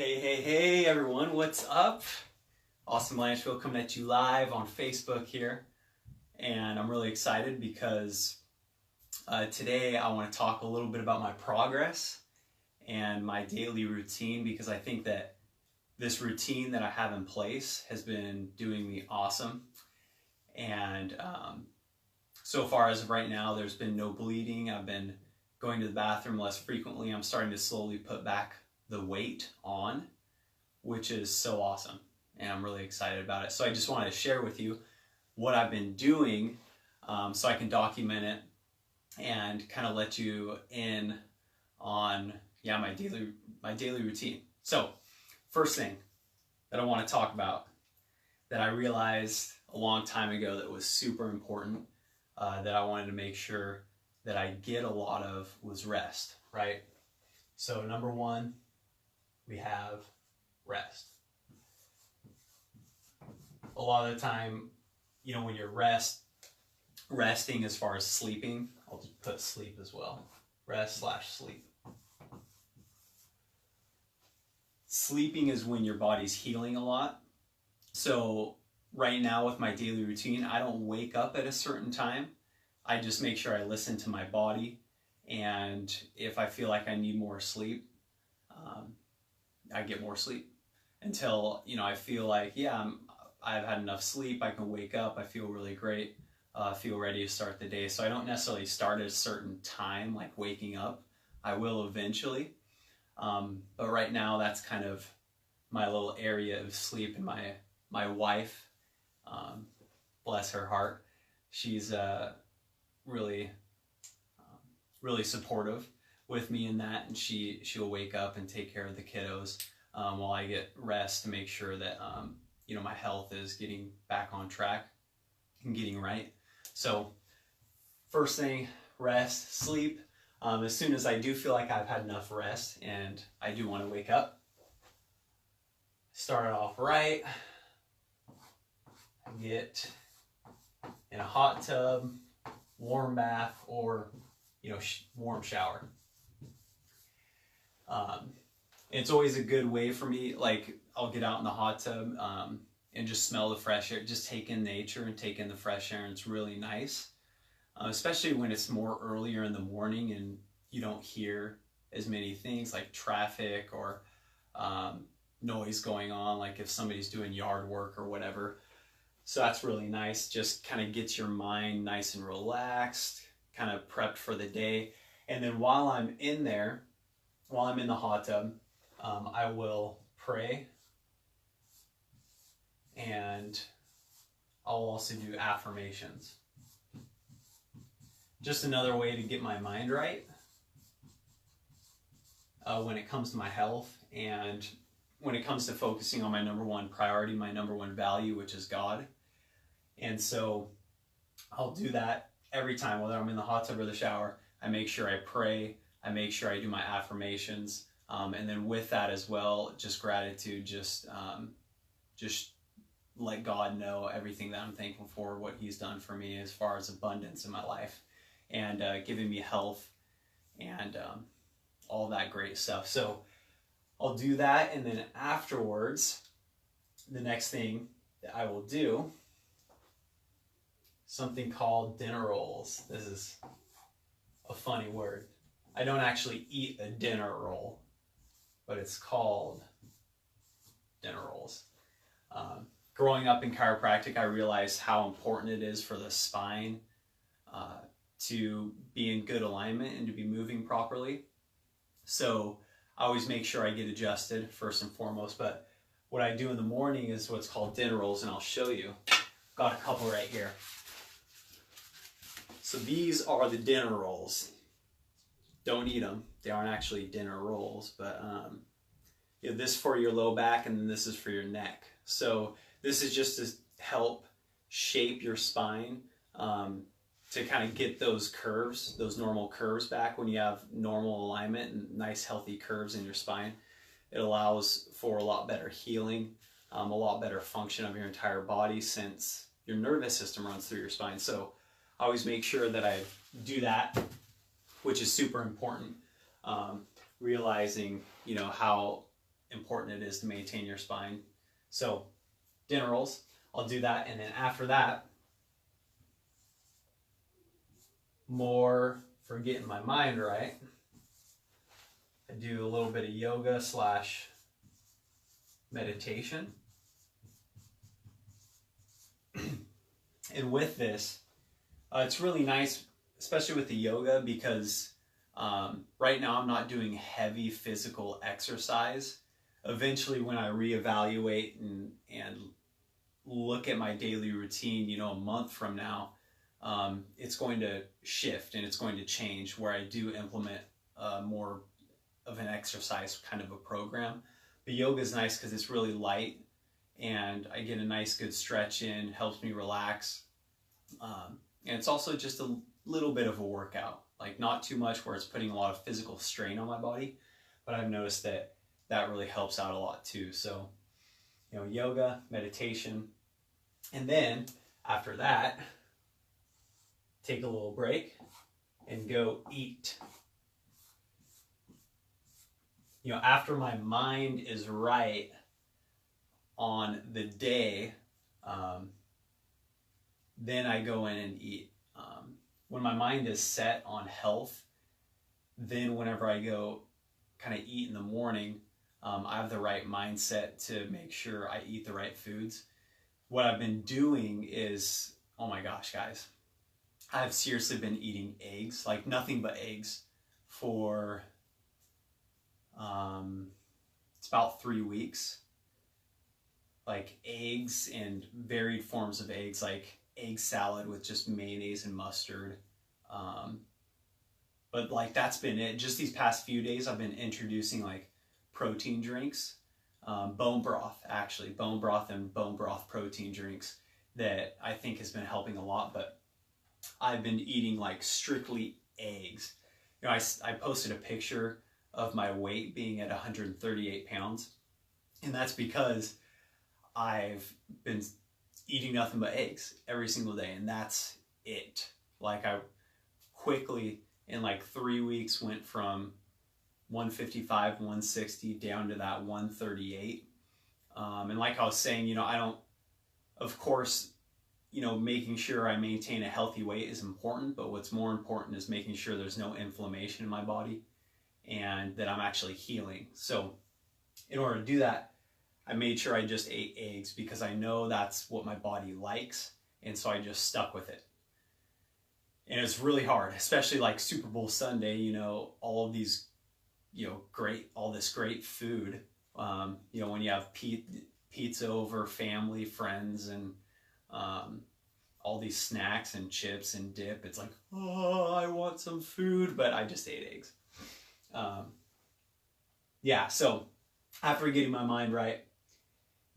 Hey everyone, what's up? Austin Blanchfield coming at you live on Facebook here. And I'm really excited because today I want to talk a little bit about my progress and my daily routine, because I think that this routine that I have in place has been doing me awesome. And so far as of right now, there's been no bleeding. I've been going to the bathroom less frequently. I'm starting to slowly put back the weight on, which is so awesome, and I'm really excited about it. So I just wanted to share with you what I've been doing, so I can document it and kind of let you in on my daily routine. So first thing that I want to talk about that I realized a long time ago that was super important, that I wanted to make sure that I get a lot of, was rest, right? So number one, we have rest. A lot of the time, when you're resting as far as sleeping, I'll just put sleep as well. Rest/sleep. Sleeping is when your body's healing a lot. So right now with my daily routine, I don't wake up at a certain time. I just make sure I listen to my body, and if I feel like I need more sleep, I get more sleep until I feel like I've had enough sleep. I can wake up, I feel really great, feel ready to start the day. So I don't necessarily start at a certain time, like waking up. I will eventually, but right now that's kind of my little area of sleep. And my wife, bless her heart, she's really supportive with me in that, and she'll wake up and take care of the kiddos while I get rest to make sure that my health is getting back on track and getting right. So first thing, rest, sleep. As soon as I do feel like I've had enough rest and I do want to wake up, start it off right. Get in a hot tub, warm bath, or warm shower. It's always a good way for me, like I'll get out in the hot tub and just smell the fresh air, just take in nature and take in the fresh air, and it's really nice, especially when it's more earlier in the morning and you don't hear as many things like traffic or noise going on, like if somebody's doing yard work or whatever. So that's really nice, just kind of gets your mind nice and relaxed, kind of prepped for the day. And then while I'm in the hot tub, I will pray, and I'll also do affirmations. Just another way to get my mind right when it comes to my health, and when it comes to focusing on my number one priority, my number one value, which is God. And so I'll do that every time, whether I'm in the hot tub or the shower. I make sure I pray, I make sure I do my affirmations, and then with that as well, just gratitude, just let God know everything that I'm thankful for, what He's done for me as far as abundance in my life, and giving me health, and all that great stuff. So I'll do that, and then afterwards, the next thing that I will do, something called dinner rolls. This is a funny word. I don't actually eat a dinner roll, but it's called dinner rolls. Growing up in chiropractic, I realized how important it is for the spine to be in good alignment and to be moving properly. So I always make sure I get adjusted first and foremost. But what I do in the morning is what's called dinner rolls, and I'll show you. Got a couple right here. So these are the dinner rolls. Don't eat them. They aren't actually dinner rolls, but this for your low back, and then this is for your neck. So this is just to help shape your spine, to kind of get those curves, those normal curves back. When you have normal alignment and nice healthy curves in your spine, it allows for a lot better healing, a lot better function of your entire body, since your nervous system runs through your spine. So I always make sure that I do that, which is super important. Realizing, how important it is to maintain your spine. So dinner rolls, I'll do that. And then after that, more for getting my mind right, I do a little bit of yoga slash meditation. And with this, it's really nice, especially with the yoga, because right now I'm not doing heavy physical exercise. Eventually, when I reevaluate and look at my daily routine, you know, a month from now, it's going to shift and it's going to change, where I do implement more of an exercise kind of a program. But yoga is nice because it's really light and I get a nice good stretch in, helps me relax. And it's also just a little bit of a workout, like not too much where it's putting a lot of physical strain on my body, but I've noticed that that really helps out a lot too. So, you know, yoga, meditation, and then after that, take a little break and go eat. You know, after my mind is right on the day, then I go in and eat. When my mind is set on health, then whenever I go kind of eat in the morning, I have the right mindset to make sure I eat the right foods. What I've been doing is, oh my gosh, guys, I've seriously been eating eggs, like nothing but eggs, for it's about 3 weeks. Like eggs and varied forms of eggs, like egg salad with just mayonnaise and mustard. But like that's been it. Just these past few days, I've been introducing like protein drinks, bone broth and bone broth protein drinks that I think has been helping a lot. But I've been eating like strictly eggs. You know, I posted a picture of my weight being at 138 pounds, and that's because I've been eating nothing but eggs every single day, and that's it. Like I quickly in like 3 weeks went from 155, 160 down to that 138. And like I was saying, you know, I don't, of course, you know, making sure I maintain a healthy weight is important, but what's more important is making sure there's no inflammation in my body and that I'm actually healing. So in order to do that, I made sure I just ate eggs because I know that's what my body likes. And so I just stuck with it. And it's really hard, especially like Super Bowl Sunday, you know, all of these, you know, all this great food. You know, when you have pizza over family, friends, and all these snacks and chips and dip, it's like, oh, I want some food, but I just ate eggs. Yeah, so after getting my mind right,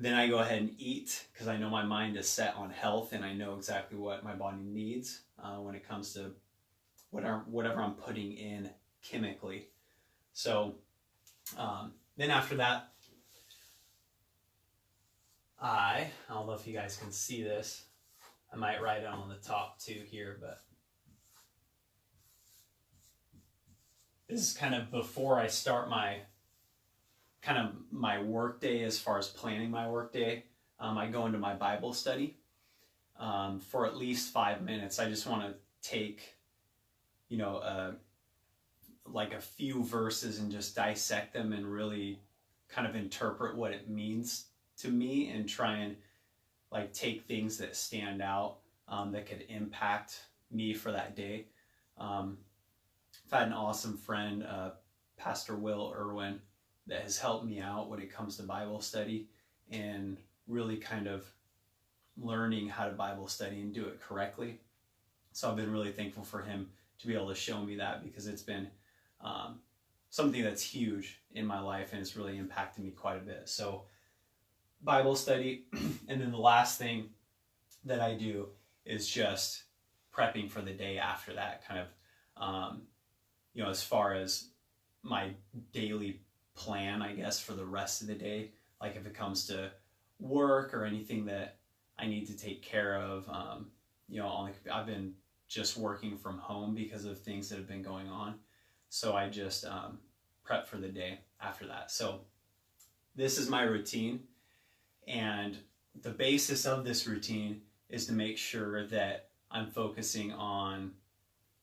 then I go ahead and eat because I know my mind is set on health and I know exactly what my body needs when it comes to whatever I'm putting in chemically. So then after that, I don't know if you guys can see this. I might write it on the top too here, but this is kind of before I start my work day. As far as planning my work day, I go into my Bible study for at least 5 minutes. I just want to take, you know, like a few verses and just dissect them and really kind of interpret what it means to me and try and like take things that stand out that could impact me for that day. I've had an awesome friend, Pastor Will Irwin, that has helped me out when it comes to Bible study and really kind of learning how to Bible study and do it correctly. So I've been really thankful for him to be able to show me that, because it's been something that's huge in my life and it's really impacted me quite a bit. So Bible study, and then the last thing that I do is just prepping for the day after that, kind of, you know, as far as my daily plan, I guess, for the rest of the day. Like if it comes to work or anything that I need to take care of, you know, I've been just working from home because of things that have been going on. So I just prep for the day after that. So this is my routine, and the basis of this routine is to make sure that I'm focusing on,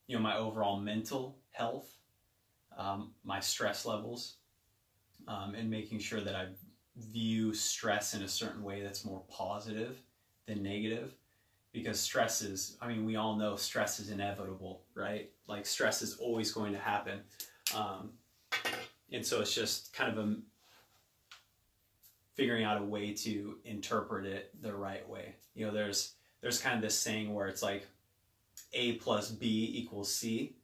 my overall mental health, my stress levels, and making sure that I view stress in a certain way that's more positive than negative. Because stress is, we all know stress is inevitable, right? Like stress is always going to happen. And so it's just kind of figuring out a way to interpret it the right way. There's kind of this saying where it's like A plus B equals C.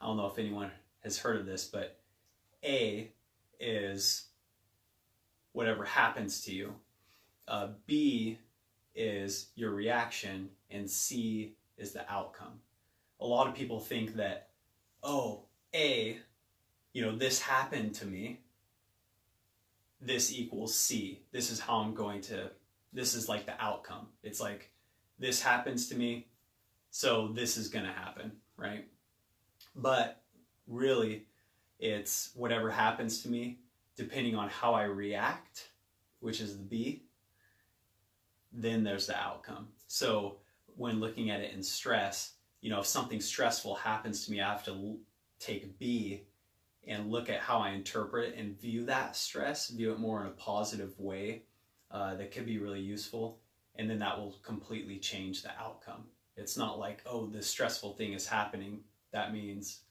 I don't know if anyone has heard of this, but A is whatever happens to you. B is your reaction, and C is the outcome. A lot of people think that, A, this happened to me, this equals C. This is how I'm going to, this is like the outcome. It's like, this happens to me, so this is going to happen, right? But really, it's whatever happens to me, depending on how I react, which is the B, then there's the outcome. So when looking at it in stress, if something stressful happens to me, I have to take B and look at how I interpret and view that stress, view it more in a positive way that could be really useful. And then that will completely change the outcome. It's not like, this stressful thing is happening. That means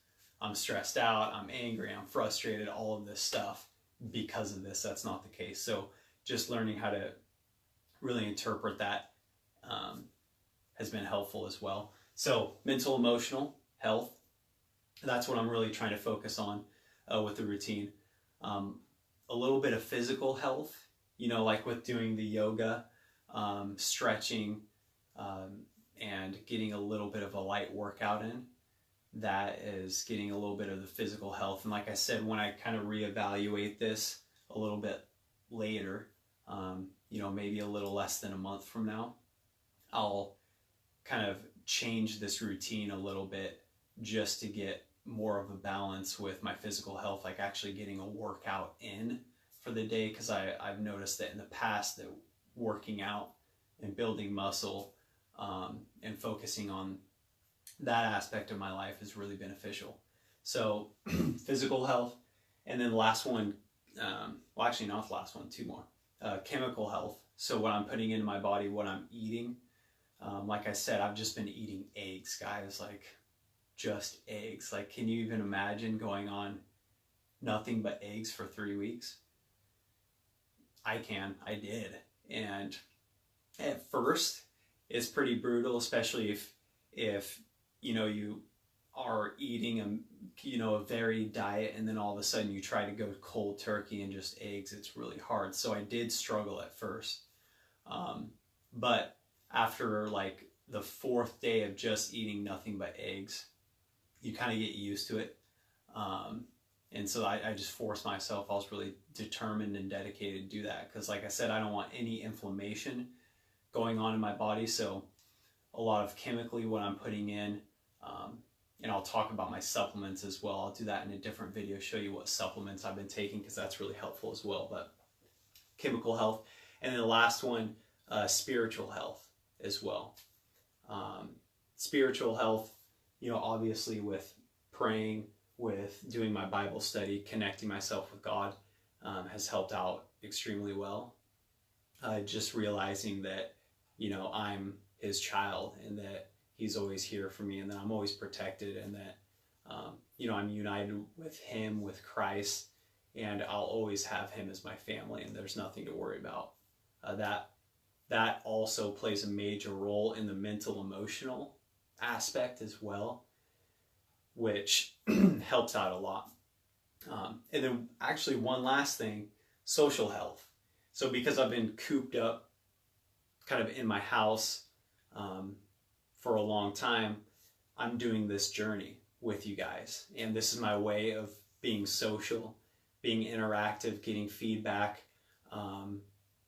I'm stressed out, I'm angry, I'm frustrated, all of this stuff because of this. That's not the case. So just learning how to really interpret that has been helpful as well. So mental, emotional health, that's what I'm really trying to focus on with the routine. A little bit of physical health, like with doing the yoga, stretching, and getting a little bit of a light workout in. That is getting a little bit of the physical health. And like I said, when I kind of reevaluate this a little bit later, maybe a little less than a month from now, I'll kind of change this routine a little bit just to get more of a balance with my physical health, like actually getting a workout in for the day. Because I've noticed that in the past that working out and building muscle and focusing on that aspect of my life is really beneficial. So physical health, and then the last one, well actually not the last one, two more. Chemical health. So what I'm putting into my body, what I'm eating. Like I said, I've just been eating eggs, guys, like just eggs. Like, can you even imagine going on nothing but eggs for 3 weeks? I did. And at first it's pretty brutal, especially if you are eating a varied diet, and then all of a sudden you try to go cold turkey and just eggs. It's really hard. So I did struggle at first. But after like the 4th day of just eating nothing but eggs, you kind of get used to it. And so I just forced myself. I was really determined and dedicated to do that. Because like I said, I don't want any inflammation going on in my body. So a lot of chemically what I'm putting in, and I'll talk about my supplements as well. I'll do that in a different video, show you what supplements I've been taking, because that's really helpful as well. But chemical health. And then the last one, spiritual health as well. Spiritual health, obviously with praying, with doing my Bible study, connecting myself with God, has helped out extremely well. Just realizing that, I'm His child, and that He's always here for me, and that I'm always protected, and that, I'm united with Him, with Christ, and I'll always have Him as my family, and there's nothing to worry about. That also plays a major role in the mental, emotional aspect as well, which helps out a lot. And then actually one last thing, social health. So because I've been cooped up kind of in my house for a long time, I'm doing this journey with you guys. And this is my way of being social, being interactive, getting feedback,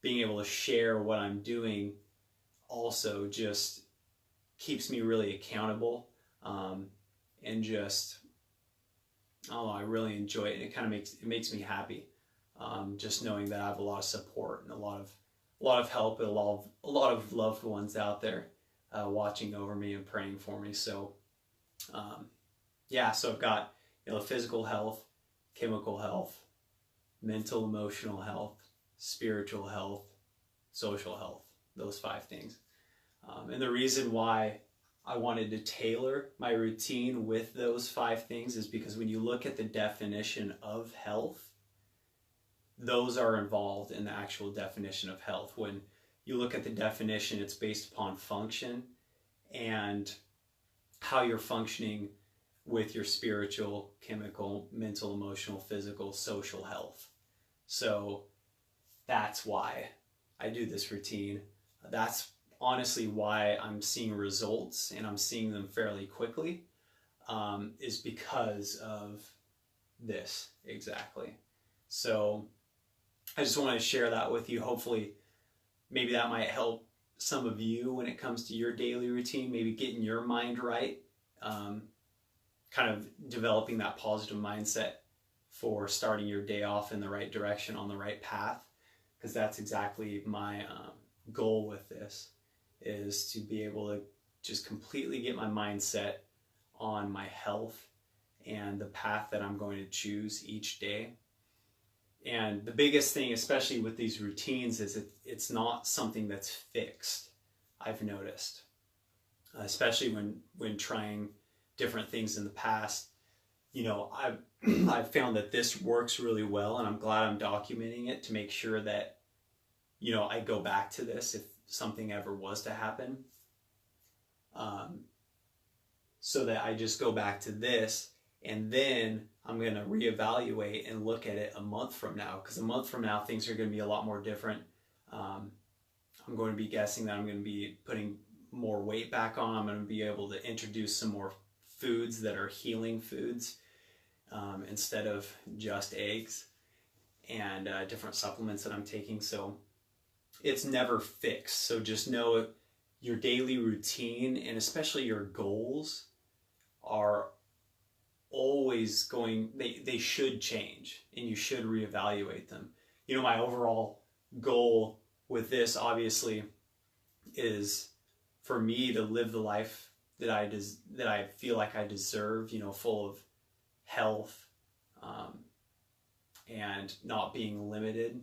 being able to share what I'm doing also just keeps me really accountable. And just, I don't know, I really enjoy it. It kind of makes me happy. just knowing that I have a lot of support and a lot of help, and a lot of loved ones out there watching over me and praying for me. So so I've got physical health, chemical health, mental, emotional health, spiritual health, social health, those 5 things. And the reason why I wanted to tailor my routine with those 5 things is because when you look at the definition of health, those are involved in the actual definition of health. When you look at the definition, it's based upon function and how you're functioning with your spiritual, chemical, mental, emotional, physical, social health. So that's why I do this routine. That's honestly why I'm seeing results, and I'm seeing them fairly quickly, is because of this exactly. So I just wanted to share that with you. Hopefully maybe that might help some of you when it comes to your daily routine, maybe getting your mind right, kind of developing that positive mindset for starting your day off in the right direction, on the right path, because that's exactly my goal with this, is to be able to just completely get my mindset on my health and the path that I'm going to choose each day. And the biggest thing, especially with these routines, is it's not something that's fixed, I've noticed. Especially when trying different things in the past. I've found that this works really well, and I'm glad I'm documenting it to make sure that, I go back to this if something ever was to happen. So that I just go back to this, and then I'm going to reevaluate and look at it a month from now, because a month from now things are going to be a lot more different. I'm going to be guessing that I'm going to be putting more weight back on. I'm going to be able to introduce some more foods that are healing foods, instead of just eggs, and different supplements that I'm taking. So it's never fixed. So just know your daily routine, and especially your goals, are always they should change, and you should reevaluate them. My overall goal with this, obviously, is for me to live the life that I feel like I deserve, full of health, and not being limited,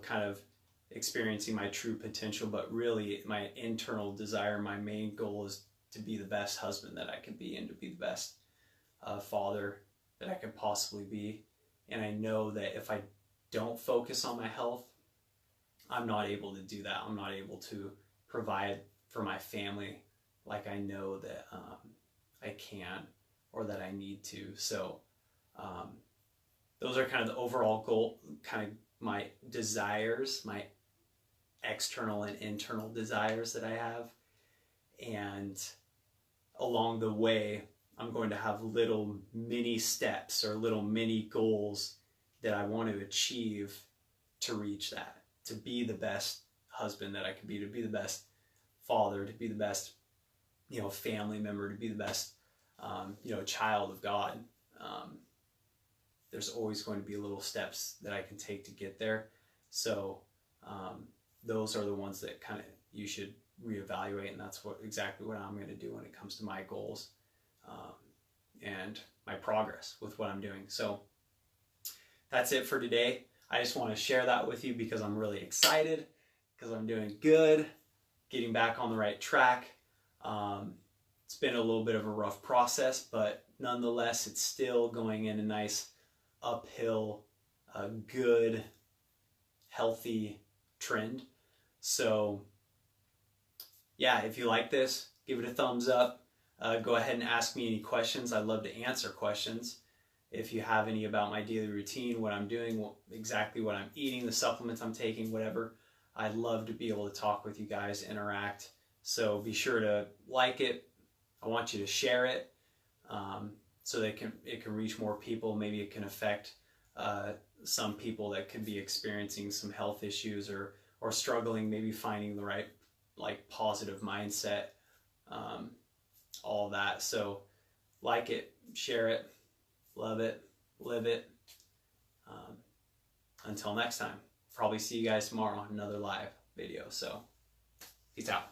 kind of experiencing my true potential. But really, my internal desire, my main goal, is to be the best husband that I can be, and to be the best father that I could possibly be. And I know that if I don't focus on my health, I'm not able to do that. I'm not able to provide for my family like I know that I can, or that I need to. So those are kind of the overall goal, kind of my desires, my external and internal desires that I have. And along the way, I'm going to have little mini steps or little mini goals that I want to achieve to reach that, to be the best husband that I can be, to be the best father, to be the best, family member, to be the best, child of God. There's always going to be little steps that I can take to get there. So those are the ones that kind of you should reevaluate, and that's exactly what I'm going to do when it comes to my goals and my progress with what I'm doing. So that's it for today. I just want to share that with you because I'm really excited, because I'm doing good, getting back on the right track. It's been a little bit of a rough process, but nonetheless, it's still going in a nice uphill, good, healthy trend. So yeah, if you like this, give it a thumbs up. Go ahead and ask me any questions. I'd love to answer questions. If you have any about my daily routine, what I'm doing, exactly what I'm eating, the supplements I'm taking, whatever, I'd love to be able to talk with you guys, interact. So be sure to like it. I want you to share it, so that it can reach more people. Maybe it can affect some people that could be experiencing some health issues, or struggling, maybe finding the right, positive mindset, all that. So like it, share it, love it, live it. until next time, probably see you guys tomorrow on another live video. So peace out.